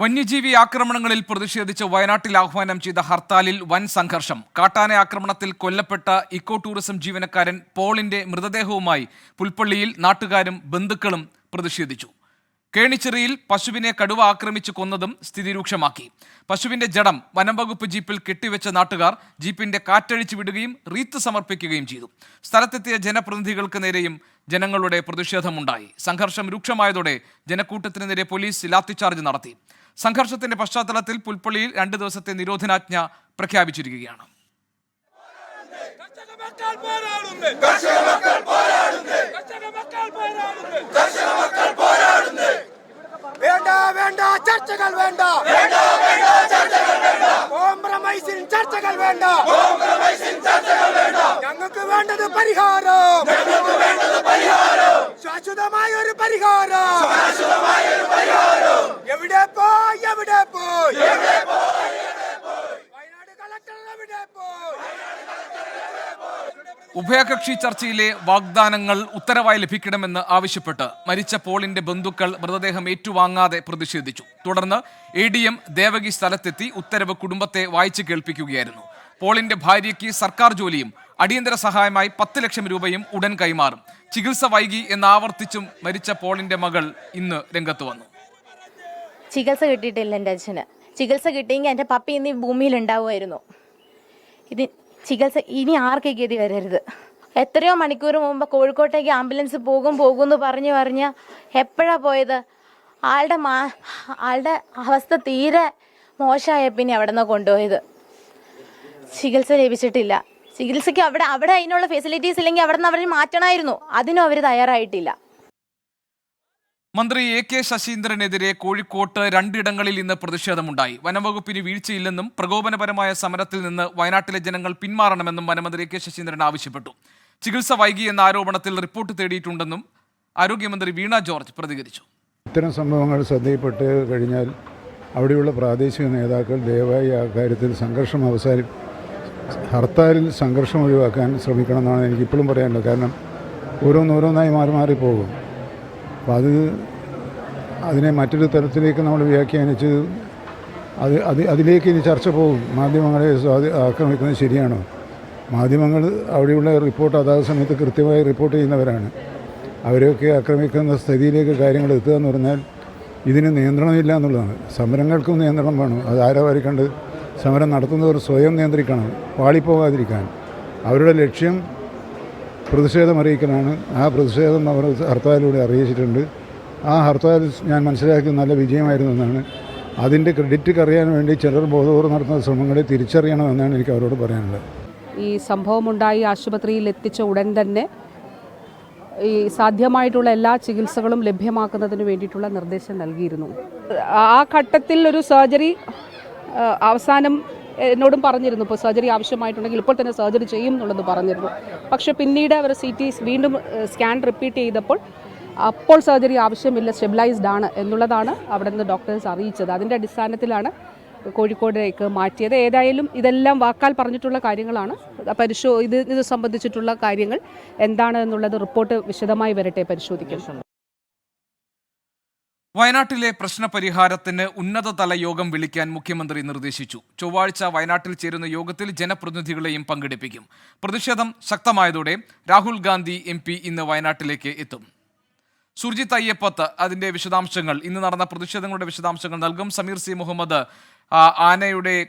വന്യജീവി ആക്രമണങ്ങളിൽ പ്രതിഷേധിച്ച് വയനാട്ടിൽ ആഹ്വാനം ചെയ്ത ഹർത്താലിൽ വൻ സംഘർഷം. കാട്ടാന ആക്രമണത്തിൽ കൊല്ലപ്പെട്ട ഇക്കോ ടൂറിസം ജീവനക്കാരൻ പോളിന്റെ മൃതദേഹവുമായി പുൽപ്പള്ളിയിൽ നാട്ടുകാരും ബന്ധുക്കളും പ്രതിഷേധിച്ചു. കേണിച്ചിറിയിൽ പശുവിനെ കടുവ ആക്രമിച്ച് കൊന്നതും സ്ഥിതി രൂക്ഷമാക്കി. പശുവിന്റെ ജഡം വനംവകുപ്പ് ജീപ്പിൽ കെട്ടിവെച്ച നാട്ടുകാർ ജീപ്പിന്റെ കാറ്റഴിച്ചു വിടുകയും റീത്ത് സമർപ്പിക്കുകയും ചെയ്തു. സ്ഥലത്തെത്തിയ ജനപ്രതിനിധികൾക്ക് നേരെയും ജനങ്ങളുടെ പ്രതിഷേധമുണ്ടായി. സംഘർഷം രൂക്ഷമായതോടെ ജനക്കൂട്ടത്തിന് നേരെ പോലീസ് ലാത്തിച്ചാർജ് നടത്തി. സംഘർഷത്തിന്റെ പശ്ചാത്തലത്തിൽ പുൽപ്പള്ളിയിൽ 2 ദിവസത്തെ നിരോധനാജ്ഞ പ്രഖ്യാപിച്ചിരിക്കുകയാണ്. ചർച്ചകൾ വേണ്ട, കോംപ്രമൈസിംഗ് ചർച്ചകൾ വേണ്ട, ഞങ്ങൾക്ക് വേണ്ടത് പരിഹാരം, ശാശ്വതമായ ഒരു പരിഹാരം. എവിടെ പോയി, എവിടെ പോയി, വയനാട് കളക്ടർ എവിടെ പോയി? ഉഭയകക്ഷി ചർച്ചയിലെ വാഗ്ദാനങ്ങൾ ഉത്തരവായി ലഭിക്കണമെന്ന് ആവശ്യപ്പെട്ട് മരിച്ച പോളിന്റെ ബന്ധുക്കൾ മൃതദേഹം ഏറ്റുവാങ്ങാതെ പ്രതിഷേധിച്ചു. തുടർന്ന് ADM ദേവകി സ്ഥലത്തെത്തി ഉത്തരവ് കുടുംബത്തെ വായിച്ചു കേൾപ്പിക്കുകയായിരുന്നു. പോളിന്റെ ഭാര്യയ്ക്ക് സർക്കാർ ജോലിയും അടിയന്തര സഹായമായി 10 ലക്ഷം രൂപയും ഉടൻ കൈമാറും. ചികിത്സ വൈകി എന്നാവർത്തിച്ചും മരിച്ച പോളിന്റെ മകൾ ഇന്ന് രംഗത്ത് വന്നു. ചികിത്സ കിട്ടിയിട്ടില്ല. എൻ്റെ അച്ഛന് ചികിത്സ കിട്ടിയെങ്കിൽ എൻ്റെ പപ്പ ഇന്ന് ഭൂമിയിൽ ഉണ്ടാവുമായിരുന്നു. ചികിത്സ ഇനി ആർക്കും ഗതി വരരുത്. എത്രയോ മണിക്കൂർ മുമ്പ് കോഴിക്കോട്ടേക്ക് ആംബുലൻസ് പോകും എന്ന് പറഞ്ഞ് എപ്പോഴാണ് പോയത്? ആളുടെ അവസ്ഥ തീരെ മോശമായ പിന്നെ അവിടെ നിന്ന് കൊണ്ടുപോയത്. ചികിത്സ ലഭിച്ചിട്ടില്ല. ചികിത്സയ്ക്ക് അവിടെ അതിനുള്ള ഫെസിലിറ്റീസ് ഇല്ലെങ്കിൽ അവിടെ നിന്ന് അവർ മാറ്റണമായിരുന്നു. അതിനും അവർ തയ്യാറായിട്ടില്ല. മന്ത്രി AK ശശീന്ദ്രനെതിരെ കോഴിക്കോട്ട് 2 ഇടങ്ങളിൽ ഇന്ന് പ്രതിഷേധമുണ്ടായി. വനംവകുപ്പിന് വീഴ്ചയില്ലെന്നും പ്രകോപനപരമായ സമരത്തിൽ നിന്ന് വയനാട്ടിലെ ജനങ്ങൾ പിന്മാറണമെന്നും വനമന്ത്രി AK ശശീന്ദ്രൻ ആവശ്യപ്പെട്ടു. ചികിത്സ വൈകി എന്ന ആരോപണത്തിൽ റിപ്പോർട്ട് തേടിയിട്ടുണ്ടെന്നും ആരോഗ്യമന്ത്രി വീണ ജോർജ് പ്രതികരിച്ചു. ഇത്തരം സംഭവങ്ങൾ ശ്രദ്ധയിൽപ്പെട്ട് കഴിഞ്ഞാൽ അവിടെയുള്ള പ്രാദേശിക നേതാക്കൾ ദയവായി ആ കാര്യത്തിൽ ഹർത്താലിൽ സംഘർഷം ഒഴിവാക്കാൻ ശ്രമിക്കണമെന്നാണ് എനിക്കിപ്പോഴും പറയാനുള്ളത്. കാരണം ഓരോന്നായി മാറി പോകും. അപ്പോൾ അതിനെ മറ്റൊരു തരത്തിലേക്ക് നമ്മൾ വ്യാഖ്യാനിച്ച് അതിലേക്ക് ഇനി ചർച്ച പോകും. മാധ്യമങ്ങളെ ആക്രമിക്കുന്നത് ശരിയാണോ? മാധ്യമങ്ങൾ അവിടെയുള്ള റിപ്പോർട്ട് അതാത് സമയത്ത് കൃത്യമായി റിപ്പോർട്ട് ചെയ്യുന്നവരാണ്. അവരെയൊക്കെ ആക്രമിക്കുന്ന സ്ഥിതിയിലേക്ക് കാര്യങ്ങൾ എത്തുക എന്ന് പറഞ്ഞാൽ ഇതിന് നിയന്ത്രണമില്ല എന്നുള്ളതാണ്. സമരങ്ങൾക്കും നിയന്ത്രണം വേണം. അത് ആരാവാരിക്കണ്ട് സമരം നടത്തുന്നവർ സ്വയം നിയന്ത്രിക്കണം, പാളിപ്പോകാതിരിക്കാൻ. അവരുടെ ലക്ഷ്യം പ്രതിഷേധം അറിയിക്കലാണ്. ആ പ്രതിഷേധം അവർ ഹർത്താലിലൂടെ അറിയിച്ചിട്ടുണ്ട്. ആ ഹർത്താൽ ഞാൻ മനസ്സിലാക്കിയത് നല്ല വിജയമായിരുന്നു എന്നാണ്. അതിൻ്റെ ക്രെഡിറ്റ് അറിയാൻ വേണ്ടി ചിലർ ബോധപൂർവ്വം നടത്തുന്ന ശ്രമങ്ങളെ തിരിച്ചറിയണമെന്നാണ് എനിക്ക് അവരോട് പറയാനുള്ളത്. ഈ സംഭവമുണ്ടായി ആശുപത്രിയിൽ എത്തിച്ച ഉടൻ തന്നെ ഈ സാധ്യമായിട്ടുള്ള എല്ലാ ചികിത്സകളും ലഭ്യമാക്കുന്നതിന് വേണ്ടിയിട്ടുള്ള നിർദ്ദേശം നൽകിയിരുന്നു. ആ ഘട്ടത്തിൽ ഒരു സർജറി അവസാനം എന്നോടും പറഞ്ഞിരുന്നു, ഇപ്പോൾ സർജറി ആവശ്യമായിട്ടുണ്ടെങ്കിൽ ഇപ്പോൾ തന്നെ സർജറി ചെയ്യും എന്നുള്ളത് പറഞ്ഞിരുന്നു. പക്ഷേ പിന്നീട് അവർ CT വീണ്ടും സ്കാൻ റിപ്പീറ്റ് ചെയ്തപ്പോൾ അപ്പോൾ സർജറി ആവശ്യമില്ല, സ്റ്റെബിലൈസ്ഡ് ആണ് എന്നുള്ളതാണ് അവിടെ നിന്ന് ഡോക്ടേഴ്സ് അറിയിച്ചത്. അതിൻ്റെ അടിസ്ഥാനത്തിലാണ് കോഴിക്കോടേക്ക് മാറ്റിയത്. ഏതായാലും ഇതെല്ലാം വാക്കാൽ പറഞ്ഞിട്ടുള്ള കാര്യങ്ങളാണ്. ഇത് സംബന്ധിച്ചിട്ടുള്ള കാര്യങ്ങൾ എന്താണ് എന്നുള്ളത് റിപ്പോർട്ട് വിശദമായി വരട്ടെ, പരിശോധിക്കണം. വയനാട്ടിലെ പ്രശ്നപരിഹാരത്തിന് ഉന്നതതല യോഗം വിളിക്കാൻ മുഖ്യമന്ത്രി നിർദ്ദേശിച്ചു. ചൊവ്വാഴ്ച വയനാട്ടിൽ ചേരുന്ന യോഗത്തിൽ ജനപ്രതിനിധികളെയും പങ്കെടുപ്പിക്കും. പ്രതിഷേധം ശക്തമായതോടെ രാഹുൽ ഗാന്ധി MP ഇന്ന് വയനാട്ടിലേക്ക് എത്തും. സുർജിത്ത് അയ്യപ്പത്ത് അതിൻ്റെ വിശദാംശങ്ങൾ, ഇന്ന് നടന്ന പ്രതിഷേധങ്ങളുടെ വിശദാംശങ്ങൾ നൽകും. സമീർ C. മുഹമ്മദ്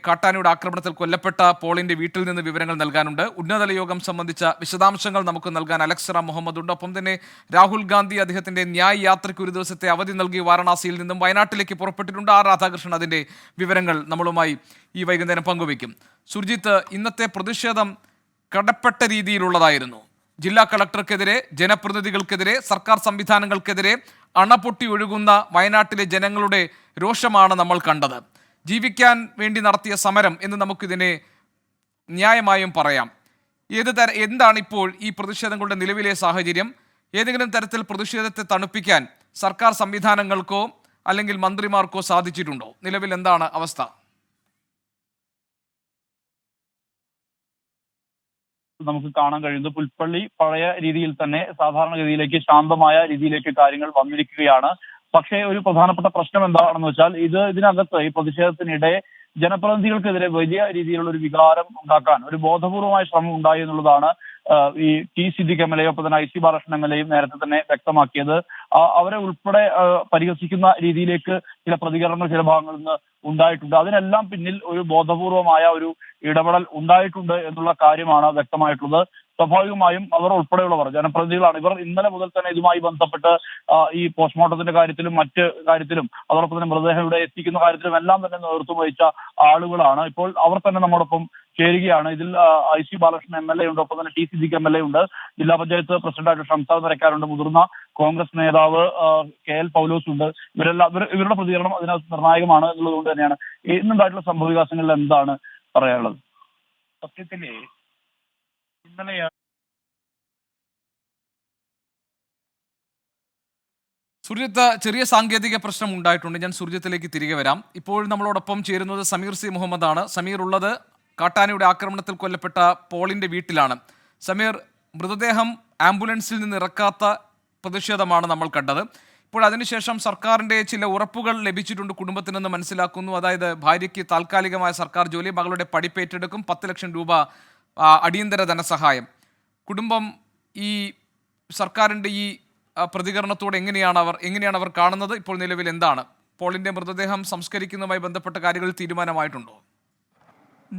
കാട്ടാനയുടെ ആക്രമണത്തിൽ കൊല്ലപ്പെട്ട പോളിന്റെ വീട്ടിൽ നിന്ന് വിവരങ്ങൾ നൽകാനുണ്ട്. ഉന്നതതല യോഗം സംബന്ധിച്ച വിശദാംശങ്ങൾ നമുക്ക് നൽകാൻ അലക്സ് റാം മുഹമ്മദ് ഉണ്ട്. ഒപ്പം തന്നെ രാഹുൽ ഗാന്ധി അദ്ദേഹത്തിന്റെ ന്യായ് യാത്രയ്ക്ക് 1 ദിവസത്തെ അവധി നൽകി വാരണാസിയിൽ നിന്നും വയനാട്ടിലേക്ക് പുറപ്പെട്ടിട്ടുണ്ട്. രാധാകൃഷ്ണൻ അതിന്റെ വിവരങ്ങൾ നമ്മളുമായി ഈ വൈകുന്നേരം പങ്കുവയ്ക്കും. സുർജിത്ത്, ഇന്നത്തെ പ്രതിഷേധം കടപ്പെട്ട രീതിയിലുള്ളതായിരുന്നു. ജില്ലാ കളക്ടർക്കെതിരെ, ജനപ്രതിനിധികൾക്കെതിരെ, സർക്കാർ സംവിധാനങ്ങൾക്കെതിരെ അണപൊട്ടി ഒഴുകുന്ന വയനാട്ടിലെ ജനങ്ങളുടെ രോഷമാണ് നമ്മൾ കണ്ടത്. ജീവിക്കാൻ വേണ്ടി നടത്തിയ സമരം എന്ന് നമുക്കിതിനെ ന്യായമായും പറയാം. എന്താണ് ഇപ്പോൾ ഈ പ്രതിഷേധങ്ങളുടെ നിലവിലെ സാഹചര്യം? ഏതെങ്കിലും തരത്തിൽ പ്രതിഷേധത്തെ തണുപ്പിക്കാൻ സർക്കാർ സംവിധാനങ്ങൾക്കോ അല്ലെങ്കിൽ മന്ത്രിമാർക്കോ സാധിച്ചിട്ടുണ്ടോ? നിലവിൽ എന്താണ് അവസ്ഥ? നമുക്ക് കാണാൻ കഴിയുന്നത് പുൽപ്പള്ളി പഴയ രീതിയിൽ തന്നെ സാധാരണഗതിയിലേക്ക്, ശാന്തമായ രീതിയിലേക്ക് കാര്യങ്ങൾ വന്നിരിക്കുകയാണ്. പക്ഷേ ഒരു പ്രധാനപ്പെട്ട പ്രശ്നം എന്താണെന്ന് വെച്ചാൽ ഇതിനകത്ത് ഈ പ്രതിഷേധത്തിനിടെ ജനപ്രതിനിധികൾക്കെതിരെ വലിയ രീതിയിലുള്ള ഒരു വികാരം ഉണ്ടാക്കാൻ ഒരു ബോധപൂർവമായ ശ്രമം ഉണ്ടായി എന്നുള്ളതാണ് ഈ T Siddique M L A ഒപ്പം തന്നെ IC ബാലകൃഷ്ണൻ എം എൽ എയും നേരത്തെ തന്നെ വ്യക്തമാക്കിയത്. അവരെ ഉൾപ്പെടെ പരിഹസിക്കുന്ന രീതിയിലേക്ക് ചില പ്രതികരണങ്ങൾ ചില ഭാഗങ്ങളിൽ നിന്ന് ഉണ്ടായിട്ടുണ്ട്. അതിനെല്ലാം പിന്നിൽ ഒരു ബോധപൂർവമായ ഒരു ഇടപെടൽ ഉണ്ടായിട്ടുണ്ട് എന്നുള്ള കാര്യമാണ് വ്യക്തമായിട്ടുള്ളത്. സ്വാഭാവികമായും അവർ ഉൾപ്പെടെയുള്ളവർ ജനപ്രതിനിധികളാണ്. ഇവർ ഇന്നലെ മുതൽ തന്നെ ഇതുമായി ബന്ധപ്പെട്ട് ഈ പോസ്റ്റ്മോർട്ടത്തിന്റെ കാര്യത്തിലും മറ്റ് കാര്യത്തിലും അതോടൊപ്പം തന്നെ മൃതദേഹം ഇവിടെ എത്തിക്കുന്ന കാര്യത്തിലും എല്ലാം തന്നെ നേതൃത്വം വഹിച്ച ആളുകളാണ്. ഇപ്പോൾ അവർ തന്നെ നമ്മോടൊപ്പം ചേരുകയാണ്. ഇതിൽ IC Balakrishnan M L A ഉണ്ട്, ഒപ്പം തന്നെ T Siddique M L A ഉണ്ട്, ജില്ലാ പഞ്ചായത്ത് പ്രസിഡന്റായിട്ട് ഷംസാദ് നിരക്കാരുണ്ട്, മുതിർന്ന കോൺഗ്രസ് നേതാവ് KL പൗലോസ് ഉണ്ട്. ഇവരുടെ പ്രതികരണം അതിനകത്ത് നിർണായകമാണ് എന്നുള്ളതുകൊണ്ട് തന്നെയാണ് ഇന്നുണ്ടായിട്ടുള്ള സംഭവ വികാസങ്ങളിൽ എന്താണ് പറയാനുള്ളത്? സത്യത്തില് ഇന്നലെ സുർജിത്ത്, ചെറിയ സാങ്കേതിക പ്രശ്നം ഉണ്ടായിട്ടുണ്ട്. ഞാൻ സുർജിത്തിലേക്ക് തിരികെ വരാം. ഇപ്പോൾ നമ്മളോടൊപ്പം ചേരുന്നത് സമീർ C. മുഹമ്മദാണ്. സമീർ ഉള്ളത് കാട്ടാനയുടെ ആക്രമണത്തിൽ കൊല്ലപ്പെട്ട പോളിന്റെ വീട്ടിലാണ്. സമീർ, മൃതദേഹം ആംബുലൻസിൽ നിന്ന് ഇറക്കാത്ത പ്രതിഷേധമാണ് നമ്മൾ കണ്ടത്. ഇപ്പോൾ അതിനുശേഷം സർക്കാരിൻ്റെ ചില ഉറപ്പുകൾ ലഭിച്ചിട്ടുണ്ട് കുടുംബത്തിനെന്ന് മനസ്സിലാക്കുന്നു. അതായത് ഭാര്യയ്ക്ക് താൽക്കാലികമായ സർക്കാർ ജോലി, മകളുടെ പഠിപ്പേറ്റെടുക്കും, 10 ലക്ഷം രൂപ അടിയന്തര ധനസഹായം. കുടുംബം ഈ സർക്കാരിൻ്റെ ഈ പ്രതികരണത്തോട് എങ്ങനെയാണ് അവർ കാണുന്നത്? ഇപ്പോൾ നിലവിൽ എന്താണ്? പോളിന്റെ മൃതദേഹം സംസ്കരിക്കുന്നതുമായി ബന്ധപ്പെട്ട കാര്യങ്ങളിൽ തീരുമാനമായിട്ടുണ്ടോ?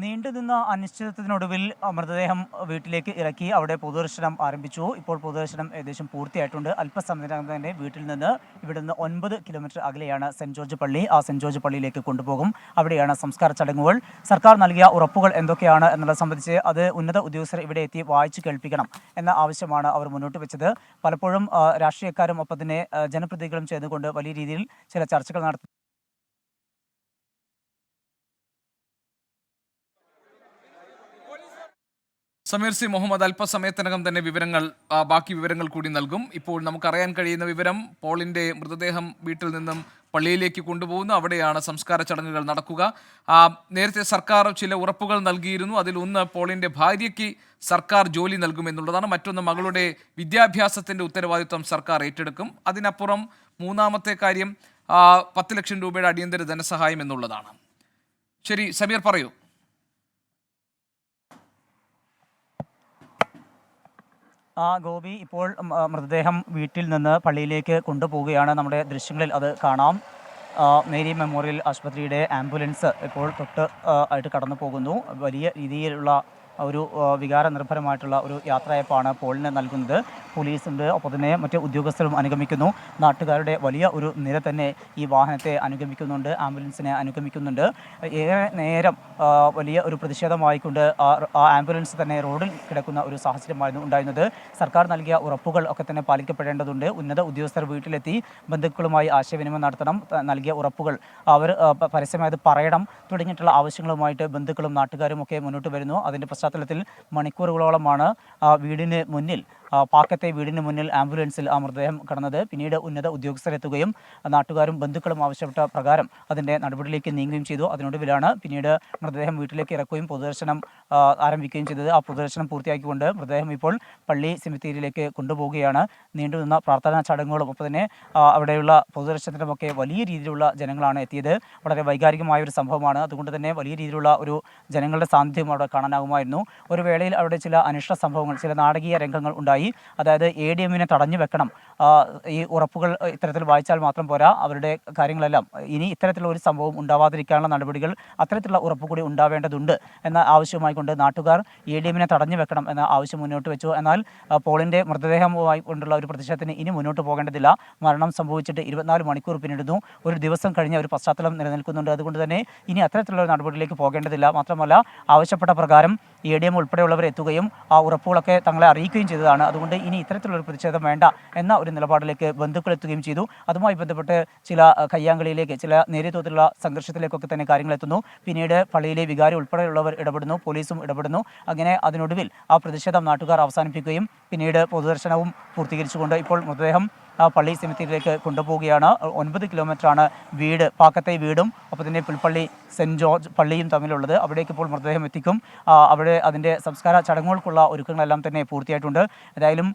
നീണ്ടുനിന്ന അനിശ്ചിതത്വത്തിനൊടുവിൽ മൃതദേഹം വീട്ടിലേക്ക് ഇറക്കി അവിടെ പൊതുദർശനം ആരംഭിച്ചു. ഇപ്പോൾ പൊതുദർശനം ഏകദേശം പൂർത്തിയായിട്ടുണ്ട്. അല്പസമയത്തിനകം തന്നെ വീട്ടിൽ നിന്ന് ഇവിടെ നിന്ന് 9 കിലോമീറ്റർ അകലെയാണ് സെന്റ് ജോർജ് പള്ളി. ആ സെന്റ് ജോർജ് പള്ളിയിലേക്ക് കൊണ്ടുപോകും. അവിടെയാണ് സംസ്കാര ചടങ്ങുകൾ. സർക്കാർ നൽകിയ ഉറപ്പുകൾ എന്തൊക്കെയാണ് എന്നുള്ളത് സംബന്ധിച്ച് അത് ഉന്നത ഉദ്യോഗസ്ഥർ ഇവിടെ എത്തി വായിച്ചു കേൾപ്പിക്കണം എന്ന ആവശ്യമാണ് അവർ മുന്നോട്ട് വെച്ചത്. പലപ്പോഴും രാഷ്ട്രീയക്കാരും ഒപ്പം തന്നെ ജനപ്രതിനിധികളും ചേർന്നുകൊണ്ട് വലിയ രീതിയിൽ ചില ചർച്ചകൾ നടത്തി. സമീർ C. മുഹമ്മദ് അല്പസമയത്തിനകം തന്നെ ബാക്കി വിവരങ്ങൾ കൂടി നൽകും. ഇപ്പോൾ നമുക്കറിയാൻ കഴിയുന്ന വിവരം, പോളിന്റെ മൃതദേഹം വീട്ടിൽ നിന്നും പള്ളിയിലേക്ക് കൊണ്ടുപോകുന്നു. അവിടെയാണ് സംസ്കാര ചടങ്ങുകൾ നടക്കുക. നേരത്തെ സർക്കാർ ചില ഉറപ്പുകൾ നൽകിയിരുന്നു. അതിലൊന്ന് പോളിന്റെ ഭാര്യയ്ക്ക് സർക്കാർ ജോലി നൽകുമെന്നുള്ളതാണ്. മറ്റൊന്ന് മകളുടെ വിദ്യാഭ്യാസത്തിന്റെ ഉത്തരവാദിത്വം സർക്കാർ ഏറ്റെടുക്കും. അതിനപ്പുറം മൂന്നാമത്തെ കാര്യം 10 ലക്ഷം രൂപയുടെ അടിയന്തര ധനസഹായം എന്നുള്ളതാണ്. ശരി സമീർ, പറയൂ. ഗോപി, ഇപ്പോൾ മൃതദേഹം വീട്ടിൽ നിന്ന് പള്ളിയിലേക്ക് കൊണ്ടുപോവുകയാണ്. നമ്മുടെ ദൃശ്യങ്ങളിൽ അത് കാണാം. മേരി മെമ്മോറിയൽ ആശുപത്രിയുടെ ആംബുലൻസ് ഇപ്പോൾ ആയിട്ട് കടന്നു പോകുന്നു. വലിയ രീതിയിലുള്ള ഒരു വികാര നിർഭരമായിട്ടുള്ള ഒരു യാത്രയപ്പാണ് പോളിന് നൽകുന്നത്. പോലീസുണ്ട്, ഒപ്പം തന്നെ മറ്റ് ഉദ്യോഗസ്ഥരും അനുഗമിക്കുന്നു. നാട്ടുകാരുടെ വലിയ ഒരു നിര തന്നെ ഈ വാഹനത്തെ അനുഗമിക്കുന്നുണ്ട്, ആംബുലൻസിനെ അനുഗമിക്കുന്നുണ്ട്. ഏറെ നേരം വലിയ ഒരു പ്രതിഷേധമായിക്കൊണ്ട് ആ ആംബുലൻസ് തന്നെ റോഡിൽ കിടക്കുന്ന ഒരു സാഹചര്യമായിരുന്നു ഉണ്ടായിരുന്നത്. സർക്കാർ നൽകിയ ഉറപ്പുകൾ ഒക്കെ തന്നെ പാലിക്കപ്പെടേണ്ടതുണ്ട്. ഉന്നത ഉദ്യോഗസ്ഥർ വീട്ടിലെത്തി ബന്ധുക്കളുമായി ആശയവിനിമയം നടത്തണം, നൽകിയ ഉറപ്പുകൾ അവർ പരസ്യമായത് പറയണം തുടങ്ങിയിട്ടുള്ള ആവശ്യങ്ങളുമായിട്ട് ബന്ധുക്കളും നാട്ടുകാരും ഒക്കെ മുന്നോട്ട് വരുന്നു. അതിൻ്റെ പശ്ചാത്തലത്തിൽ മണിക്കൂറുകളോളമാണ് വീടിന് മുന്നിൽ പാക്കത്തെ വീടിന് മുന്നിൽ ആംബുലൻസിൽ ആ മൃതദേഹം കടന്നത്. പിന്നീട് ഉന്നത ഉദ്യോഗസ്ഥരെത്തുകയും നാട്ടുകാരും ബന്ധുക്കളും ആവശ്യപ്പെട്ട പ്രകാരം അതിൻ്റെ നടപടിയിലേക്ക് നീങ്ങുകയും ചെയ്തു. അതിനൊടുവിലാണ് പിന്നീട് മൃതദേഹം വീട്ടിലേക്ക് ഇറക്കുകയും പൊതുദർശനം ആരംഭിക്കുകയും ചെയ്തത്. ആ പൊതുദർശനം പൂർത്തിയാക്കിക്കൊണ്ട് മൃതദേഹം ഇപ്പോൾ പള്ളി സെമിത്തേരിയിലേക്ക് കൊണ്ടുപോവുകയാണ്. നീണ്ടുനിന്ന പ്രാർത്ഥനാ ചടങ്ങുകളും ഒപ്പം തന്നെ അവിടെയുള്ള പൊതുദർശനത്തിനുമൊക്കെ വലിയ രീതിയിലുള്ള ജനങ്ങളാണ് എത്തിയത്. വളരെ വൈകാരികമായ ഒരു സംഭവമാണ്. അതുകൊണ്ട് തന്നെ വലിയ രീതിയിലുള്ള ഒരു ജനങ്ങളുടെ സാന്നിധ്യം അവിടെ കാണാനാകുമായിരുന്നു. ഒരു വേളയിൽ അവിടെ ചില അനിഷ്ട സംഭവങ്ങൾ, ചില നാടകീയ രംഗങ്ങൾ ഉണ്ടായി. അതായത് ADM-നെ തടഞ്ഞു വെക്കണം, ഈ ഉറപ്പുകൾ ഇത്തരത്തിൽ വായിച്ചാൽ മാത്രം പോരാ, അവരുടെ കാര്യങ്ങളെല്ലാം ഇനി ഇത്തരത്തിലുള്ള ഒരു സംഭവം ഉണ്ടാവാതിരിക്കാനുള്ള നടപടികൾ, അത്തരത്തിലുള്ള ഉറപ്പ് കൂടി ഉണ്ടാവേണ്ടതുണ്ട് എന്ന ആവശ്യമായിക്കൊണ്ട് നാട്ടുകാർ ADM-നെ തടഞ്ഞു വെക്കണം എന്ന ആവശ്യം മുന്നോട്ട് വെച്ചു. എന്നാൽ പോളിൻ്റെ മൃതദേഹവുമായി കൊണ്ടുള്ള ഒരു പ്രതിഷേധത്തിന് ഇനി മുന്നോട്ട് പോകേണ്ടതില്ല. മരണം സംഭവിച്ചിട്ട് 24 മണിക്കൂർ പിന്നിടുന്നു. ഒരു ദിവസം കഴിഞ്ഞ ഒരു പശ്ചാത്തലം നിലനിൽക്കുന്നുണ്ട്. അതുകൊണ്ട് തന്നെ ഇനി അത്തരത്തിലുള്ള നടപടിയിലേക്ക് പോകേണ്ടതില്ല. മാത്രമല്ല ആവശ്യപ്പെട്ട പ്രകാരം ADM ഉൾപ്പെടെയുള്ളവർ എത്തുകയും ആ ഉറപ്പുകളൊക്കെ തങ്ങളെ അറിയിക്കുകയും ചെയ്തതാണ്. അതുകൊണ്ട് ഇനി ഇത്തരത്തിലുള്ളൊരു പ്രതിഷേധം വേണ്ട എന്ന ഒരു നിലപാടിലേക്ക് ബന്ധുക്കൾ എത്തുകയും ചെയ്തു. അതുമായി ബന്ധപ്പെട്ട് ചില കയ്യാങ്കളിയിലേക്ക്, ചില നേരിയ തോതിലുള്ള സംഘർഷത്തിലേക്കൊക്കെ തന്നെ കാര്യങ്ങൾ എത്തുന്നു. പിന്നീട് പള്ളിയിലെ വികാരി ഉൾപ്പെടെയുള്ളവർ ഇടപെടുന്നു, പോലീസും ഇടപെടുന്നു. അങ്ങനെ അതിനൊടുവിൽ ആ പ്രതിഷേധം നാട്ടുകാർ അവസാനിപ്പിക്കുകയും പിന്നീട് പൊതുദർശനവും പൂർത്തീകരിച്ചുകൊണ്ട് ഇപ്പോൾ മൃതദേഹം പള്ളി സെമിത്തേരിയിലേക്ക് കൊണ്ടുപോവുകയാണ്. 9 കിലോമീറ്ററാണ് വീട്, പാക്കത്തെ വീടും ഒപ്പം തന്നെ പുൽപ്പള്ളി സെൻറ്റ് ജോർജ് പള്ളിയും തമ്മിലുള്ളത്. അവിടേക്ക് ഇപ്പോൾ മൃതദേഹം എത്തിക്കും. അവിടെ അതിൻ്റെ സംസ്കാര ചടങ്ങുകൾക്കുള്ള ഒരുക്കങ്ങളെല്ലാം തന്നെ പൂർത്തിയായിട്ടുണ്ട്. ഏതായാലും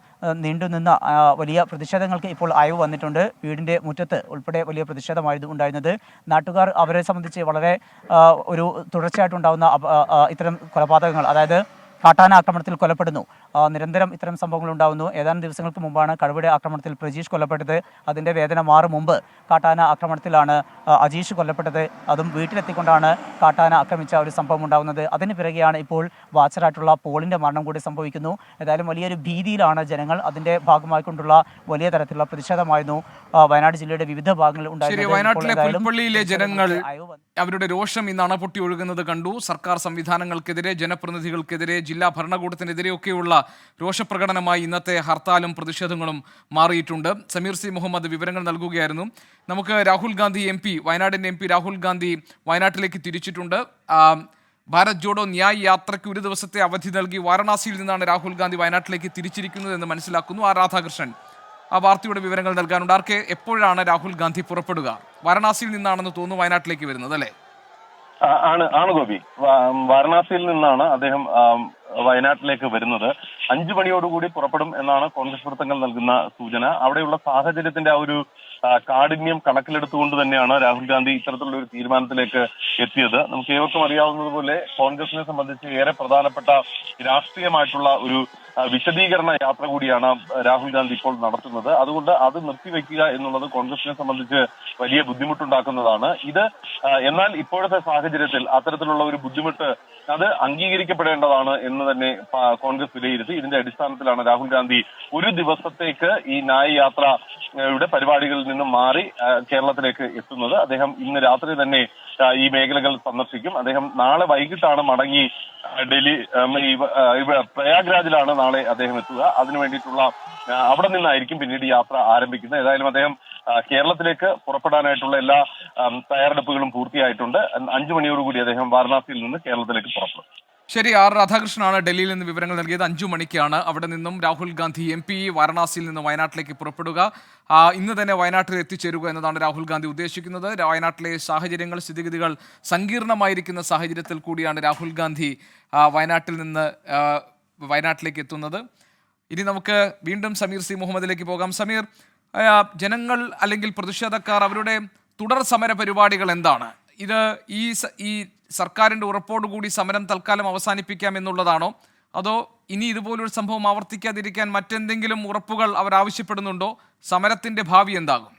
നീണ്ടുനിന്ന വലിയ പ്രതിഷേധങ്ങൾക്ക് ഇപ്പോൾ അയവ് വന്നിട്ടുണ്ട്. വീടിൻ്റെ മുറ്റത്ത് ഉൾപ്പെടെ വലിയ പ്രതിഷേധമായിരുന്നു ഉണ്ടായിരുന്നത്. നാട്ടുകാർ അവരെ സംബന്ധിച്ച് വളരെ ഒരു തുടർച്ചയായിട്ടുണ്ടാകുന്ന ഇത്തരം കൊലപാതകങ്ങൾ, അതായത് കാട്ടാന ആക്രമണത്തിൽ കൊലപ്പെടുന്നു, നിരന്തരം ഇത്തരം സംഭവങ്ങൾ ഉണ്ടാകുന്നു. ഏതാനും ദിവസങ്ങൾക്ക് മുമ്പാണ് കടുവയുടെ ആക്രമണത്തിൽ പ്രജീഷ് കൊല്ലപ്പെട്ടത്. അതിൻ്റെ വേദന മാറും മുമ്പ് കാട്ടാന ആക്രമണത്തിലാണ് അജീഷ് കൊല്ലപ്പെട്ടത്. അതും വീട്ടിലെത്തിക്കൊണ്ടാണ് കാട്ടാന ആക്രമിച്ച ഒരു സംഭവം ഉണ്ടാകുന്നത്. അതിന് പിറകെയാണ് ഇപ്പോൾ വാച്ചറായിട്ടുള്ള പോളിൻ്റെ മരണം കൂടി സംഭവിക്കുന്നു. ഏതായാലും വലിയൊരു ഭീതിയിലാണ് ജനങ്ങൾ. അതിൻ്റെ ഭാഗമായിക്കൊണ്ടുള്ള വലിയ തരത്തിലുള്ള പ്രതിഷേധമായിരുന്നു വയനാട് ജില്ലയുടെ വിവിധ ഭാഗങ്ങളിൽ ഉണ്ടായിരുന്നത്. വയനാട്ടിലെ പുൽപ്പള്ളിയിലെ ജനങ്ങൾ അവരുടെ രോഷം ഇന്ന് അണപൊട്ടി ഒഴുകുന്നത് കണ്ടു. സർക്കാർ സംവിധാനങ്ങൾക്കെതിരെ, ജനപ്രതിനിധികൾക്കെതിരെ, ജില്ലാ ഭരണകൂടത്തിനെതിരെയൊക്കെയുള്ള രോഷപ്രകടനമായി ഇന്നത്തെ ഹർത്താലും പ്രതിഷേധങ്ങളും മാറിയിട്ടുണ്ട്. സമീർ സി മുഹമ്മദ് വിവരങ്ങൾ നൽകുകയായിരുന്നു. നമുക്ക് രാഹുൽ ഗാന്ധി എം പി, വയനാടിൻ്റെ MP രാഹുൽ ഗാന്ധി വയനാട്ടിലേക്ക് തിരിച്ചിട്ടുണ്ട്. ഭാരത് ജോഡോ ന്യായ് യാത്രയ്ക്ക് ഒരു ദിവസത്തെ അവധി നൽകി വാരണാസിയിൽ നിന്നാണ് രാഹുൽ ഗാന്ധി വയനാട്ടിലേക്ക് തിരിച്ചിരിക്കുന്നത് എന്ന് മനസ്സിലാക്കുന്നു. രാധാകൃഷ്ണൻ ആ വാർത്തയുടെ വിവരങ്ങൾ നൽകാനുണ്ട്. എപ്പോഴാണ് രാഹുൽ ഗാന്ധി പുറപ്പെടുക? വാരണാസിയിൽ നിന്നാണെന്ന് തോന്നുന്നു വയനാട്ടിലേക്ക് വരുന്നത്, അല്ലേ? ആണ് ഗോപി. വാരണാസിയിൽ നിന്നാണ് അദ്ദേഹം വയനാട്ടിലേക്ക് വരുന്നത്. 5 മണിയോടുകൂടി പുറപ്പെടും എന്നാണ് കോൺഗ്രസ് വൃത്തങ്ങൾ നൽകുന്ന സൂചന. അവിടെയുള്ള സാഹചര്യത്തിന്റെ ആ ഒരു കാഠിന്യം കണക്കിലെടുത്തുകൊണ്ട് തന്നെയാണ് രാഹുൽ ഗാന്ധി ഇത്തരത്തിലുള്ള ഒരു തീരുമാനത്തിലേക്ക് എത്തിയത്. നമുക്ക് ഏവർക്കും അറിയാവുന്നതുപോലെ കോൺഗ്രസിനെ സംബന്ധിച്ച് ഏറെ പ്രധാനപ്പെട്ട രാഷ്ട്രീയമായിട്ടുള്ള ഒരു വിശദീകരണ യാത്ര കൂടിയാണ് രാഹുൽ ഗാന്ധി ഇപ്പോൾ നടത്തുന്നത്. അതുകൊണ്ട് അത് നിർത്തിവെക്കുക എന്നുള്ളത് കോൺഗ്രസിനെ സംബന്ധിച്ച് വലിയ ബുദ്ധിമുട്ടുണ്ടാക്കുന്നതാണ്. എന്നാൽ ഇപ്പോഴത്തെ സാഹചര്യത്തിൽ അത്തരത്തിലുള്ള ഒരു ബുദ്ധിമുട്ട് അത് അംഗീകരിക്കപ്പെടേണ്ടതാണ് എന്ന് തന്നെ കോൺഗ്രസ് വിലയിരുത്തി. ഇതിന്റെ അടിസ്ഥാനത്തിലാണ് രാഹുൽ ഗാന്ധി ഒരു ദിവസത്തേക്ക് ഈ ന്യായ് യാത്രയുടെ പരിപാടികളിൽ നിന്നും മാറി കേരളത്തിലേക്ക് എത്തുന്നത്. അദ്ദേഹം ഇന്ന് രാത്രി തന്നെ ഈ മേഖലകൾ സന്ദർശിക്കും. അദ്ദേഹം നാളെ വൈകിട്ടാണ് മടങ്ങി ഡൽഹി പ്രയാഗ്രാജിലാണ് നാളെ അദ്ദേഹം എത്തുക. അതിനു വേണ്ടിയിട്ടുള്ള അവിടെ നിന്നായിരിക്കും പിന്നീട് യാത്ര ആരംഭിക്കുന്നത്. ഏതായാലും അദ്ദേഹം കേരളത്തിലേക്ക് പുറപ്പെടാനായിട്ടുള്ള എല്ലാ തയ്യാറെടുപ്പുകളും പൂർത്തിയായിട്ടുണ്ട്. 5 മണിയോടുകൂടി അദ്ദേഹം വാരണാസിയിൽ നിന്ന് കേരളത്തിലേക്ക് പുറപ്പെടും. ശരി, രാധാകൃഷ്ണനാണ് ഡൽഹിയിൽ നിന്ന് വിവരങ്ങൾ നൽകിയത്. 5 മണിക്കാണ് അവിടെ നിന്നും രാഹുൽ ഗാന്ധി MP വാരണാസിയിൽ നിന്ന് വയനാട്ടിലേക്ക് പുറപ്പെടുക. ഇന്ന് തന്നെ വയനാട്ടിൽ എത്തിച്ചേരുക എന്നതാണ് രാഹുൽ ഗാന്ധി ഉദ്ദേശിക്കുന്നത്. വയനാട്ടിലെ സാഹചര്യങ്ങൾ, സ്ഥിതിഗതികൾ സങ്കീർണമായിരിക്കുന്ന സാഹചര്യത്തിൽ കൂടിയാണ് രാഹുൽ ഗാന്ധി വയനാട്ടിൽ നിന്ന് വയനാട്ടിലേക്ക് എത്തുന്നത്. ഇനി നമുക്ക് വീണ്ടും സമീർ സി മുഹമ്മദിലേക്ക് പോകാം. സമീർ, ജനങ്ങൾ അല്ലെങ്കിൽ പ്രതിഷേധക്കാർ അവരുടെ തുടർ സമര പരിപാടികൾ എന്താണ്? ഇത് ഈ സർക്കാരിൻ്റെ ഉറപ്പോടുകൂടി സമരം തൽക്കാലം അവസാനിപ്പിക്കാം എന്നുള്ളതാണോ, അതോ ഇനി ഇതുപോലൊരു സംഭവം ആവർത്തിക്കാതിരിക്കാൻ മറ്റെന്തെങ്കിലും ഉറപ്പുകൾ അവർ ആവശ്യപ്പെടുന്നുണ്ടോ? സമരത്തിന്റെ ഭാവി എന്താകും?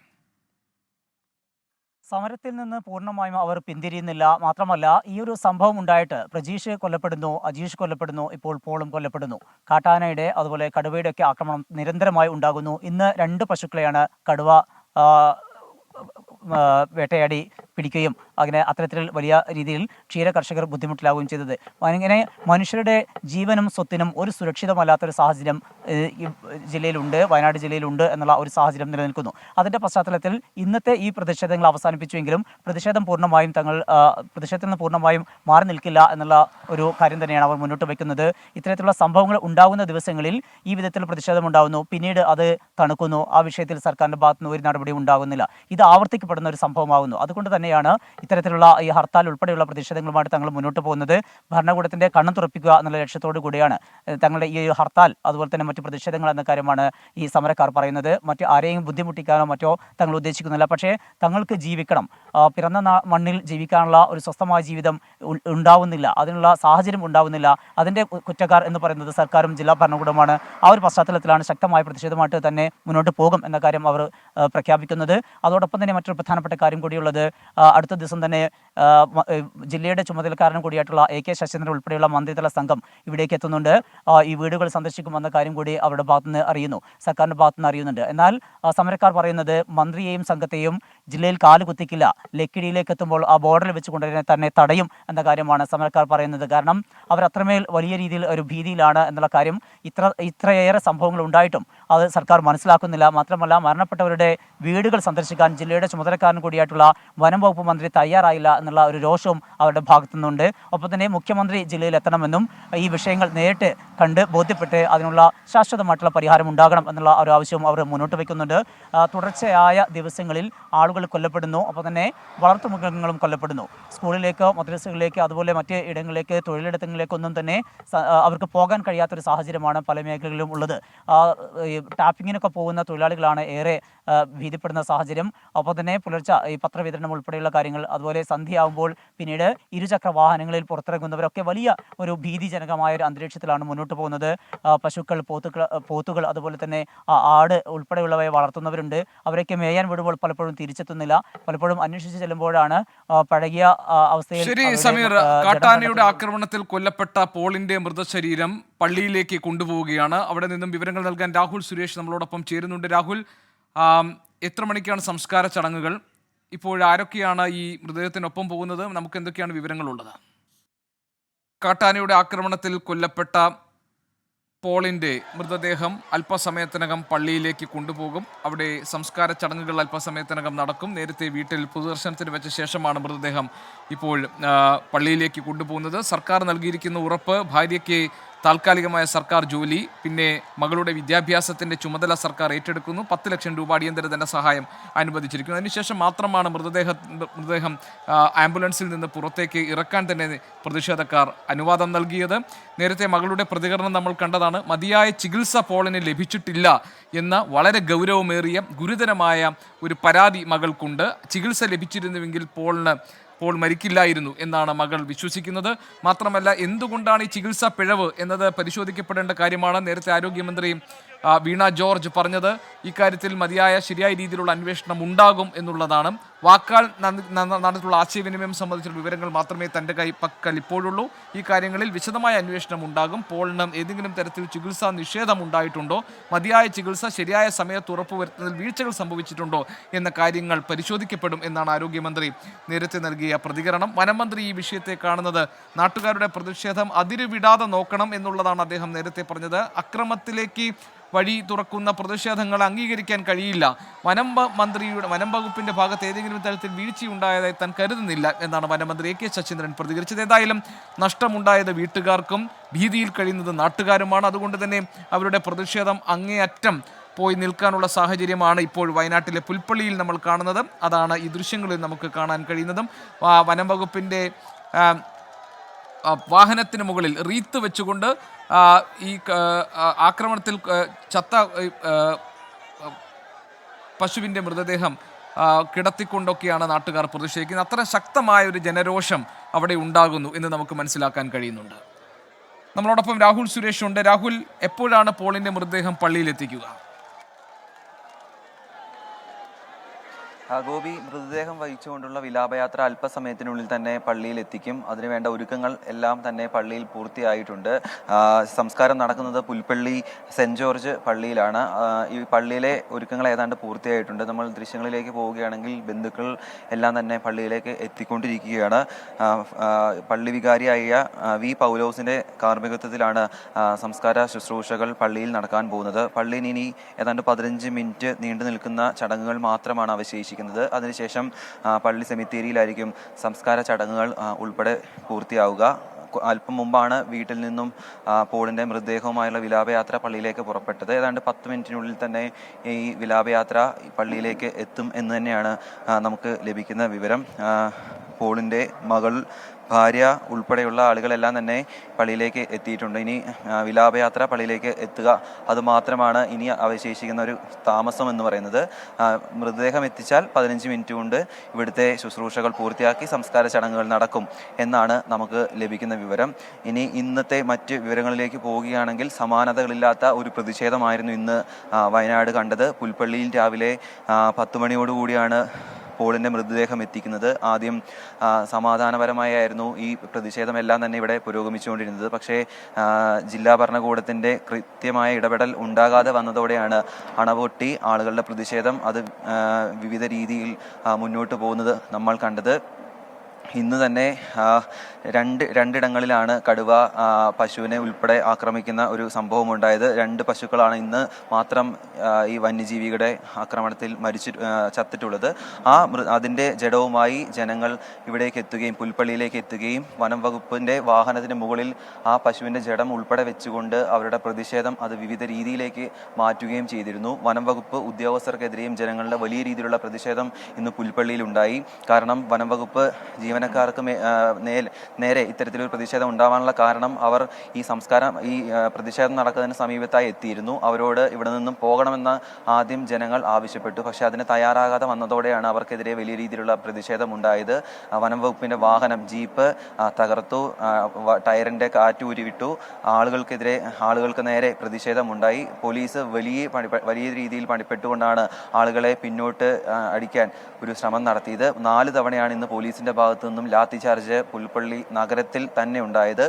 സമരത്തിൽ നിന്ന് പൂർണ്ണമായും അവർ പിന്തിരിയുന്നില്ല. മാത്രമല്ല, ഈ ഒരു സംഭവം ഉണ്ടായിട്ട് പ്രജീഷ് കൊല്ലപ്പെടുന്നു, അജീഷ് കൊല്ലപ്പെടുന്നു, ഇപ്പോൾ പോളും കൊല്ലപ്പെടുന്നു. കാട്ടാനയുടെ അതുപോലെ കടുവയുടെ ഒക്കെ ആക്രമണം നിരന്തരമായി ഉണ്ടാകുന്നു. ഇന്ന് 2 പശുക്കളെയാണ് കടുവ വേട്ടയാടി പിടിക്കുകയും അത്തരത്തിൽ വലിയ രീതിയിൽ ക്ഷീര കർഷകർ ബുദ്ധിമുട്ടിലാവുകയും ചെയ്തത്. അങ്ങനെ മനുഷ്യരുടെ ജീവനും സ്വത്തിനും ഒരു സുരക്ഷിതമല്ലാത്തൊരു സാഹചര്യം ജില്ലയിലുണ്ട്, വയനാട് ജില്ലയിലുണ്ട് എന്നുള്ള ഒരു സാഹചര്യം നിലനിൽക്കുന്നു. അതിൻ്റെ പശ്ചാത്തലത്തിൽ ഇന്നത്തെ ഈ പ്രതിഷേധങ്ങൾ അവസാനിപ്പിച്ചുവെങ്കിലും പ്രതിഷേധത്തിൽ നിന്ന് പൂർണ്ണമായും മാറി നിൽക്കില്ല എന്നുള്ള ഒരു കാര്യം തന്നെയാണ് അവർ മുന്നോട്ട് വയ്ക്കുന്നത്. ഇത്തരത്തിലുള്ള സംഭവങ്ങൾ ഉണ്ടാകുന്ന ദിവസങ്ങളിൽ ഈ വിധത്തിൽ പ്രതിഷേധം ഉണ്ടാകുന്നു, പിന്നീട് അത് തണുക്കുന്നു. ആ വിഷയത്തിൽ സർക്കാരിൻ്റെ ഭാഗത്തുനിന്ന് ഒരു നടപടിയും ഉണ്ടാകുന്നില്ല. ഇത് ആവർത്തിക്കപ്പെടുന്ന ഒരു സംഭവമാകുന്നു. അതുകൊണ്ട് തന്നെയാണ് ഇത്തരത്തിലുള്ള ഈ ഹർത്താൽ ഉൾപ്പെടെയുള്ള പ്രതിഷേധങ്ങളുമായിട്ട് തങ്ങൾ മുന്നോട്ട് പോകുന്നത്. ഭരണകൂടത്തിന്റെ കണ്ണം തുറപ്പിക്കുക എന്നുള്ള ലക്ഷ്യത്തോടു കൂടിയാണ് തങ്ങളുടെ ഈ ഹർത്താൽ, അതുപോലെ തന്നെ മറ്റു പ്രതിഷേധങ്ങൾ എന്ന കാര്യമാണ് ഈ സമരക്കാർ പറയുന്നത്. മറ്റു ആരെയും ബുദ്ധിമുട്ടിക്കാനോ മറ്റോ തങ്ങൾ ഉദ്ദേശിക്കുന്നില്ല. പക്ഷേ തങ്ങൾക്ക് ജീവിക്കണം, പിറന്ന മണ്ണിൽ ജീവിക്കാനുള്ള ഒരു സ്വസ്ഥമായ ജീവിതം ഉണ്ടാവുന്നില്ല, അതിനുള്ള സാഹചര്യം ഉണ്ടാവുന്നില്ല. അതിൻ്റെ കുറ്റക്കാർ എന്ന് പറയുന്നത് സർക്കാരും ജില്ലാ ഭരണകൂടമാണ്. ആ ഒരു പശ്ചാത്തലത്തിലാണ് ശക്തമായ പ്രതിഷേധമായിട്ട് തന്നെ മുന്നോട്ട് പോകും എന്ന കാര്യം അവർ പ്രഖ്യാപിക്കുന്നത്. അതോടൊപ്പം തന്നെ മറ്റൊരു പ്രധാനപ്പെട്ട കാര്യം കൂടിയുള്ളത്, അടുത്ത ദിവസം തന്നെ ജില്ലയുടെ ചുമതലക്കാരൻ കൂടിയായിട്ടുള്ള AK ശശീന്ദ്രൻ ഉൾപ്പെടെയുള്ള മന്ത്രിതല സംഘം ഇവിടേക്ക് എത്തുന്നുണ്ട്. ഈ വീടുകൾ സന്ദർശിക്കുമെന്ന കാര്യം കൂടി അവരുടെ ഭാഗത്തുനിന്ന് അറിയുന്നു, സർക്കാരിൻ്റെ ഭാഗത്തുനിന്ന് അറിയുന്നുണ്ട്. എന്നാൽ സമരക്കാർ പറയുന്നത് മന്ത്രിയെയും സംഘത്തെയും ജില്ലയിൽ കാലുകുത്തിക്കില്ല, ലക്കിടിയിലേക്ക് എത്തുമ്പോൾ ആ ബോർഡറിൽ വെച്ചുകൊണ്ട് തന്നെ തടയും എന്ന കാര്യമാണ് സമരക്കാർ പറയുന്നത്. കാരണം അവർ അത്രമേൽ വലിയ രീതിയിൽ ഒരു ഭീതിയിലാണ് എന്നുള്ള കാര്യം ഇത്രയേറെ സംഭവങ്ങൾ ഉണ്ടായിട്ടും അത് സർക്കാർ മനസ്സിലാക്കുന്നില്ല. മാത്രമല്ല, മരണപ്പെട്ടവരുടെ വീടുകൾ സന്ദർശിക്കാൻ ജില്ലയുടെ ചുമതല ചുമതലക്കാരൻ കൂടിയായിട്ടുള്ള വനം വകുപ്പ് മന്ത്രി തയ്യാറായില്ല എന്നുള്ള ഒരു രോഷവും അവരുടെ ഭാഗത്തു നിന്നുണ്ട്. ഒപ്പം തന്നെ മുഖ്യമന്ത്രി ജില്ലയിൽ എത്തണമെന്നും ഈ വിഷയങ്ങൾ നേരിട്ട് കണ്ട് ബോധ്യപ്പെട്ട് അതിനുള്ള ശാശ്വതമായിട്ടുള്ള പരിഹാരം ഉണ്ടാകണം എന്നുള്ള ഒരു ആവശ്യവും അവർ മുന്നോട്ട് വയ്ക്കുന്നുണ്ട്. തുടർച്ചയായ ദിവസങ്ങളിൽ ആളുകൾ കൊല്ലപ്പെടുന്നു, ഒപ്പം തന്നെ വളർത്തുമൃഗങ്ങളും കൊല്ലപ്പെടുന്നു. സ്കൂളിലേക്ക്, മദ്രസകളിലേക്ക്, അതുപോലെ മറ്റ് ഇടങ്ങളിലേക്ക്, തൊഴിലിടങ്ങളിലേക്കൊന്നും തന്നെ അവർക്ക് പോകാൻ കഴിയാത്തൊരു സാഹചര്യമാണ് പല മേഖലകളിലും ഉള്ളത്. ടാപ്പിങ്ങിനൊക്കെ പോകുന്ന തൊഴിലാളികളാണ് ഏറെ ഭീതിപ്പെടുന്ന സാഹചര്യം. ഒപ്പം തന്നെ പുലർച്ചെ ഈ പത്രവിതരണം ഉൾപ്പെടെയുള്ള കാര്യങ്ങൾ, അതുപോലെ സന്ധ്യയാകുമ്പോൾ പിന്നീട് ഇരുചക്ര വാഹനങ്ങളിൽ പുറത്തിറങ്ങുന്നവരൊക്കെ വലിയ ഒരു ഭീതിജനകമായ ഒരു അന്തരീക്ഷത്തിലാണ് മുന്നോട്ട് പോകുന്നത്. പശുക്കൾ, പോത്തുകൾ, അതുപോലെ തന്നെ ആട് ഉൾപ്പെടെയുള്ളവയെ വളർത്തുന്നവരുണ്ട്. അവരൊക്കെ മേയാൻ വിടുമ്പോൾ പലപ്പോഴും തിരിച്ചെത്തുന്നില്ല. പലപ്പോഴും അന്വേഷിച്ച് ചെല്ലുമ്പോഴാണ് പഴകിയ അവസ്ഥയിൽ. ശരി സമീർ, കാട്ടാനയുടെ ആക്രമണത്തിൽ കൊല്ലപ്പെട്ട പോളിന്റെ മൃതശരീരം പള്ളിയിലേക്ക് കൊണ്ടുപോവുകയാണ്. അവിടെ നിന്നും വിവരങ്ങൾ നൽകാൻ രാഹുൽ സുരേഷ് നമ്മളോടൊപ്പം ചേരുന്നുണ്ട്. രാഹുൽ, എത്ര മണിക്കാണ് സംസ്കാര ചടങ്ങുകൾ? ഇപ്പോഴാരൊക്കെയാണ് ഈ മൃതദേഹത്തിനൊപ്പം പോകുന്നത്? നമുക്ക് എന്തൊക്കെയാണ് വിവരങ്ങളുള്ളത്? കാട്ടാനയുടെ ആക്രമണത്തിൽ കൊല്ലപ്പെട്ട പോളിന്റെ മൃതദേഹം അല്പസമയത്തിനകം പള്ളിയിലേക്ക് കൊണ്ടുപോകും. അവിടെ സംസ്കാര ചടങ്ങുകൾ അല്പസമയത്തിനകം നടക്കും. നേരത്തെ വീട്ടിൽ പൊതുദർശനത്തിന് വെച്ച ശേഷമാണ് മൃതദേഹം ഇപ്പോൾ പള്ളിയിലേക്ക് കൊണ്ടുപോകുന്നത്. സർക്കാർ നൽകിയിരിക്കുന്ന ഉറപ്പ് ഭാര്യയ്ക്ക് താൽക്കാലികമായ സർക്കാർ ജോലി, പിന്നെ മകളുടെ വിദ്യാഭ്യാസത്തിൻ്റെ ചുമതല സർക്കാർ ഏറ്റെടുക്കുന്നു. 10 ലക്ഷം രൂപ അടിയന്തര ധനസഹായം അനുവദിച്ചിരിക്കുന്നു. അതിനുശേഷം മാത്രമാണ് മൃതദേഹം ആംബുലൻസിൽ നിന്ന് പുറത്തേക്ക് ഇറക്കാൻ തന്നെ പ്രതിഷേധക്കാർ അനുവാദം നൽകിയത്. നേരത്തെ മകളുടെ പ്രതികരണം നമ്മൾ കണ്ടതാണ്. മതിയായ ചികിത്സ പോളിന് ലഭിച്ചിട്ടില്ല എന്ന വളരെ ഗൗരവമേറിയ ഗുരുതരമായ ഒരു പരാതി മകൾക്കുണ്ട്. ചികിത്സ ലഭിച്ചിരുന്നുവെങ്കിൽ പോൾ മരിക്കില്ലായിരുന്നു എന്നാണ് മകൾ വിശ്വസിക്കുന്നത്. മാത്രമല്ല, എന്തുകൊണ്ടാണ് ഈ ചികിത്സാ പിഴവ് എന്നത് പരിശോധിക്കപ്പെടേണ്ട കാര്യമാണ്. നേരത്തെ ആരോഗ്യമന്ത്രി വീണ ജോർജ് പറഞ്ഞത് ഇക്കാര്യത്തിൽ മതിയായ ശരിയായ രീതിയിലുള്ള അന്വേഷണം ഉണ്ടാകും എന്നുള്ളതാണ്. വാക്കാൽ നടന്നിട്ടുള്ള ആശയവിനിമയം സംബന്ധിച്ചുള്ള വിവരങ്ങൾ മാത്രമേ തൻ്റെ പക്കൽ ഇപ്പോഴുള്ളൂ. ഈ കാര്യങ്ങളിൽ വിശദമായ അന്വേഷണം ഉണ്ടാകും. പോളിന് ഏതെങ്കിലും തരത്തിൽ ചികിത്സാ നിഷേധം ഉണ്ടായിട്ടുണ്ടോ, മതിയായ ചികിത്സ ശരിയായ സമയത്ത് ഉറപ്പുവരുത്തുന്നതിൽ വീഴ്ചകൾ സംഭവിച്ചിട്ടുണ്ടോ എന്ന കാര്യങ്ങൾ പരിശോധിക്കപ്പെടും എന്നാണ് ആരോഗ്യമന്ത്രി നേരത്തെ നൽകിയ പ്രതികരണം. വനമന്ത്രി ഈ വിഷയത്തെ കാണുന്നത് നാട്ടുകാരുടെ പ്രതിഷേധം അതിരുവിടാതെ നോക്കണം എന്നുള്ളതാണ് അദ്ദേഹം നേരത്തെ പറഞ്ഞത്. അക്രമത്തിലേക്ക് വഴി തുറക്കുന്ന പ്രതിഷേധങ്ങൾ അംഗീകരിക്കാൻ കഴിയില്ല. വനം വകുപ്പിന്റെ ഭാഗത്ത് ഏതെങ്കിലും തരത്തിൽ വീഴ്ചയുണ്ടായതായി താൻ കരുതുന്നില്ല എന്നാണ് വനമന്ത്രി എ കെ ശശീന്ദ്രൻ പ്രതികരിച്ചത്. ഏതായാലും നഷ്ടമുണ്ടായത് വീട്ടുകാർക്കും ഭീതിയിൽ കഴിയുന്നത് നാട്ടുകാരുമാണ്. അതുകൊണ്ട് തന്നെ അവരുടെ പ്രതിഷേധം അങ്ങേയറ്റം പോയി നിൽക്കാനുള്ള സാഹചര്യമാണ് ഇപ്പോൾ വയനാട്ടിലെ പുൽപ്പള്ളിയിൽ നമ്മൾ കാണുന്നത്. അതാണ് ഈ ദൃശ്യങ്ങളിൽ നമുക്ക് കാണാൻ കഴിയുന്നതും. വനം വകുപ്പിൻ്റെ വാഹനത്തിന് മുകളിൽ റീത്ത് വെച്ചുകൊണ്ട് ഈ ആക്രമണത്തിൽ ചത്ത പശുവിൻ്റെ മൃതദേഹം കിടത്തിക്കൊണ്ടൊക്കെയാണ് നാട്ടുകാർ പ്രതിഷേധിക്കുന്നത്. അത്ര ശക്തമായ ഒരു ജനരോഷം അവിടെ ഉണ്ടാകുന്നു എന്ന് നമുക്ക് മനസ്സിലാക്കാൻ കഴിയുന്നുണ്ട്. നമ്മളോടൊപ്പം രാഹുൽ സുരേഷ് ഉണ്ട്. രാഹുൽ, എപ്പോഴാണ് പോളിൻ്റെ മൃതദേഹം പള്ളിയിലെത്തിക്കുക? ഗോപി, മൃതദേഹം വഹിച്ചുകൊണ്ടുള്ള വിലാപയാത്ര അല്പസമയത്തിനുള്ളിൽ തന്നെ പള്ളിയിൽ എത്തിക്കും. അതിനുവേണ്ട ഒരുക്കങ്ങൾ എല്ലാം തന്നെ പള്ളിയിൽ പൂർത്തിയായിട്ടുണ്ട്. സംസ്കാരം നടക്കുന്നത് പുൽപ്പള്ളി സെൻറ് ജോർജ് പള്ളിയിലാണ്. ഈ പള്ളിയിലെ ഒരുക്കങ്ങൾ ഏതാണ്ട് പൂർത്തിയായിട്ടുണ്ട്. നമ്മൾ ദൃശ്യങ്ങളിലേക്ക് പോവുകയാണെങ്കിൽ ബന്ധുക്കൾ എല്ലാം തന്നെ പള്ളിയിലേക്ക് എത്തിക്കൊണ്ടിരിക്കുകയാണ്. പള്ളി വികാരിയായ വി പൗലോസിൻ്റെ കാർമ്മികത്വത്തിലാണ് സംസ്കാര ശുശ്രൂഷകൾ പള്ളിയിൽ നടക്കാൻ പോകുന്നത്. പള്ളിയിൽ ഇനി ഏതാണ്ട് 15 മിനിറ്റ് നീണ്ടു നിൽക്കുന്ന ചടങ്ങുകൾ മാത്രമാണ് അവശേഷിക്കുന്നത്. അതിനുശേഷം പള്ളി സെമിത്തേരിയിലായിരിക്കും സംസ്കാര ചടങ്ങുകൾ ഉൾപ്പെടെ പൂർത്തിയാവുക. അല്പം മുമ്പാണ് വീട്ടിൽ നിന്നും പോളിൻ്റെ മൃതദേഹവുമായുള്ള വിലാപയാത്ര പള്ളിയിലേക്ക് പുറപ്പെട്ടത്. ഏതാണ്ട് 10 മിനിറ്റിനുള്ളിൽ തന്നെ ഈ വിലാപയാത്ര പള്ളിയിലേക്ക് എത്തും എന്ന് തന്നെയാണ് നമുക്ക് ലഭിക്കുന്ന വിവരം. പോളിൻ്റെ മകൾ, ഭാര്യ ഉൾപ്പെടെയുള്ള ആളുകളെല്ലാം തന്നെ പള്ളിയിലേക്ക് എത്തിയിട്ടുണ്ട്. ഇനി വിലാപയാത്ര പള്ളിയിലേക്ക് എത്തുക, അതുമാത്രമാണ് ഇനി അവശേഷിക്കുന്ന ഒരു താമസം എന്ന് പറയുന്നത്. മൃതദേഹം എത്തിച്ചാൽ 15 മിനിറ്റ് കൊണ്ട് ഇവിടുത്തെ ശുശ്രൂഷകൾ പൂർത്തിയാക്കി സംസ്കാര ചടങ്ങുകൾ നടക്കും എന്നാണ് നമുക്ക് ലഭിക്കുന്ന വിവരം. ഇനി ഇന്നത്തെ മറ്റ് വിവരങ്ങളിലേക്ക് പോവുകയാണെങ്കിൽ സമാനതകളില്ലാത്ത ഒരു പ്രതിഷേധമായിരുന്നു ഇന്ന് വയനാട് കണ്ടത്. പുൽപ്പള്ളിയിൽ രാവിലെ 10 മണിയോടുകൂടിയാണ് പോളിൻ്റെ മൃതദേഹം എത്തിക്കുന്നത്. ആദ്യം സമാധാനപരമായായിരുന്നു ഈ പ്രതിഷേധമെല്ലാം തന്നെ ഇവിടെ പുരോഗമിച്ചുകൊണ്ടിരുന്നത്. പക്ഷേ ജില്ലാ ഭരണകൂടത്തിൻ്റെ കൃത്യമായ ഇടപെടൽ ഉണ്ടാകാതെ വന്നതോടെയാണ് അണപൊട്ടി ആളുകളുടെ പ്രതിഷേധം അത് വിവിധ രീതിയിൽ മുന്നോട്ട് പോകുന്നത് നമ്മൾ കണ്ടത്. ഇന്ന് തന്നെ രണ്ടിടങ്ങളിലാണ് കടുവ പശുവിനെ ഉൾപ്പെടെ ആക്രമിക്കുന്ന ഒരു സംഭവം ഉണ്ടായത്. 2 പശുക്കളാണ് ഇന്ന് മാത്രം ഈ വന്യജീവികളുടെ ആക്രമണത്തിൽ ചത്തിട്ടുള്ളത്. അതിൻ്റെ ജഡവുമായി ജനങ്ങൾ ഇവിടേക്ക് എത്തുകയും പുൽപ്പള്ളിയിലേക്ക് എത്തുകയും വനം വകുപ്പിൻ്റെ വാഹനത്തിന് മുകളിൽ ആ പശുവിൻ്റെ ജഡം ഉൾപ്പെടെ വെച്ചുകൊണ്ട് അവരുടെ പ്രതിഷേധം അത് വിവിധ രീതിയിലേക്ക് മാറ്റുകയും ചെയ്തിരുന്നു. വനം വകുപ്പ് ഉദ്യോഗസ്ഥർക്കെതിരെയും ജനങ്ങളുടെ വലിയ രീതിയിലുള്ള പ്രതിഷേധം ഇന്ന് പുൽപ്പള്ളിയിലുണ്ടായി. കാരണം വനം വകുപ്പ് ജീവനക്കാർക്ക് നേരെ ഇത്തരത്തിലൊരു പ്രതിഷേധം ഉണ്ടാവാനുള്ള കാരണം അവർ ഈ പ്രതിഷേധം നടക്കുന്നതിന് സമീപത്തായി എത്തിയിരുന്നു. അവരോട് ഇവിടെ നിന്നും പോകണമെന്ന് ആദ്യം ജനങ്ങൾ ആവശ്യപ്പെട്ടു. പക്ഷേ അതിന് തയ്യാറാകാതെ വന്നതോടെയാണ് അവർക്കെതിരെ വലിയ രീതിയിലുള്ള പ്രതിഷേധം ഉണ്ടായത്. വനം വകുപ്പിൻ്റെ വാഹനം ജീപ്പ് തകർത്തു, ടയറിൻ്റെ കാറ്റ് ഊരിവിട്ടു, ആളുകൾക്ക് നേരെ പ്രതിഷേധമുണ്ടായി. പോലീസ് വലിയ രീതിയിൽ പണിപ്പെട്ടുകൊണ്ടാണ് ആളുകളെ പിന്നോട്ട് അടിക്കാൻ ഒരു ശ്രമം നടത്തിയത്. 4 തവണയാണ് ഇന്ന് പോലീസിന്റെ ഭാഗത്തു നിന്നും ലാത്തി ചാർജ് പുൽപ്പള്ളി നഗരത്തിൽ തന്നെ ഉണ്ടായത്.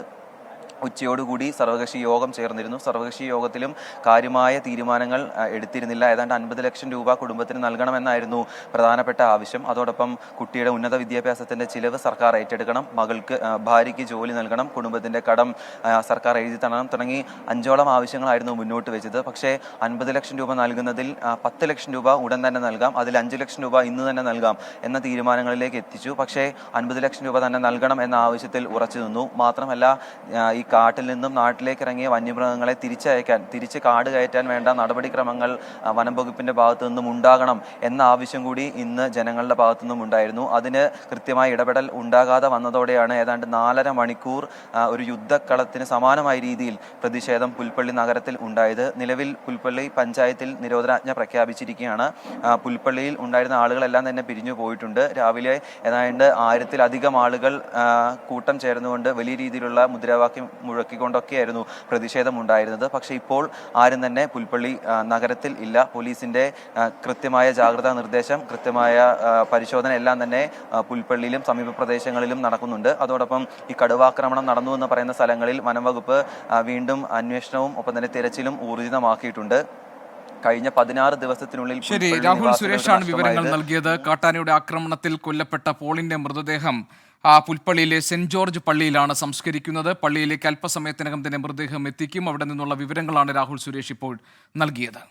ഉച്ചയോടുകൂടി സർവകക്ഷി യോഗം ചേർന്നിരുന്നു. സർവകക്ഷി യോഗത്തിലും കാര്യമായ തീരുമാനങ്ങൾ എടുത്തിരുന്നില്ല. ഏതാണ്ട് 50 ലക്ഷം രൂപ കുടുംബത്തിന് നൽകണമെന്നായിരുന്നു പ്രധാനപ്പെട്ട ആവശ്യം. അതോടൊപ്പം കുട്ടിയുടെ ഉന്നത വിദ്യാഭ്യാസത്തിന്റെ ചിലവ് സർക്കാർ ഏറ്റെടുക്കണം, ഭാര്യയ്ക്ക് ജോലി നൽകണം, കുടുംബത്തിന്റെ കടം സർക്കാർ എഴുതി തരണം തുടങ്ങി 5ഓളം ആവശ്യങ്ങളായിരുന്നു മുന്നോട്ട് വെച്ചത്. പക്ഷേ 50 ലക്ഷം രൂപ നൽകുന്നതിൽ 10 ലക്ഷം രൂപ ഉടൻ തന്നെ നൽകാം, അതിൽ 5 ലക്ഷം രൂപ ഇന്ന് തന്നെ നൽകാം എന്ന തീരുമാനങ്ങളിലേക്ക് എത്തിച്ചു. പക്ഷേ 50 ലക്ഷം രൂപ തന്നെ നൽകണം എന്ന ആവശ്യത്തിൽ ഉറച്ചു നിന്നു. മാത്രമല്ല ഈ കാട്ടിൽ നിന്നും നാട്ടിലേക്ക് ഇറങ്ങിയ വന്യമൃഗങ്ങളെ തിരിച്ച് കാട് കയറ്റാൻ വേണ്ട നടപടിക്രമങ്ങൾ വനം വകുപ്പിന്റെ ഭാഗത്തു നിന്നും ഉണ്ടാകണം എന്ന ആവശ്യം കൂടി ഇന്ന് ജനങ്ങളുടെ ഭാഗത്തു നിന്നും ഉണ്ടായിരുന്നു. അതിന് കൃത്യമായ ഇടപെടൽ ഉണ്ടാകാതെ വന്നതോടെയാണ് ഏതാണ്ട് 4.5 മണിക്കൂർ ഒരു യുദ്ധക്കളത്തിന് സമാനമായ രീതിയിൽ പ്രതിഷേധം പുൽപ്പള്ളി നഗരത്തിൽ ഉണ്ടായത്. നിലവിൽ പുൽപ്പള്ളി പഞ്ചായത്തിൽ നിരോധനാജ്ഞ പ്രഖ്യാപിച്ചിരിക്കുകയാണ്. പുൽപ്പള്ളിയിൽ ഉണ്ടായിരുന്ന ആളുകളെല്ലാം തന്നെ പിരിഞ്ഞു പോയിട്ടുണ്ട്. രാവിലെ ഏതാണ്ട് 1000-ലധികം ആളുകൾ കൂട്ടം ചേർന്നുകൊണ്ട് വലിയ രീതിയിലുള്ള മുദ്രാവാക്യം മുഴക്കിക്കൊണ്ടൊക്കെയായിരുന്നു പ്രതിഷേധം ഉണ്ടായിരുന്നത്. പക്ഷേ ഇപ്പോൾ ആരും തന്നെ പുൽപ്പള്ളി നഗരത്തിൽ ഇല്ല. പോലീസിന്റെ കൃത്യമായ ജാഗ്രതാ നിർദ്ദേശം, കൃത്യമായ പരിശോധന എല്ലാം തന്നെ പുൽപ്പള്ളിയിലും സമീപ പ്രദേശങ്ങളിലും നടക്കുന്നുണ്ട്. അതോടൊപ്പം ഈ കടുവാക്രമണം നടന്നു എന്ന് പറയുന്ന സ്ഥലങ്ങളിൽ വനം വകുപ്പ് വീണ്ടും അന്വേഷണവും ഒപ്പം തന്നെ തിരച്ചിലും ഊർജിതമാക്കിയിട്ടുണ്ട്. കഴിഞ്ഞ 16 ദിവസത്തിനുള്ളിൽ ശരി, രാഹുൽ സുരേഷാണ് വിവരങ്ങൾ നൽകിയത്. കാട്ടാനയുടെ ആക്രമണത്തിൽ കൊല്ലപ്പെട്ട പോളിന്റെ മൃതദേഹം പുൽപ്പള്ളിയിലെ സെന്റ് ജോർജ് പള്ളിയിലാണ് സംസ്കരിക്കുന്നത്. പള്ളിയിലേക്ക് അല്പസമയത്തിനകം തന്നെ മൃതദേഹം എത്തിക്കും. അവിടെ നിന്നുള്ള വിവരങ്ങളാണ് രാഹുൽ സുരേഷ് ഇപ്പോൾ നൽകിയത്.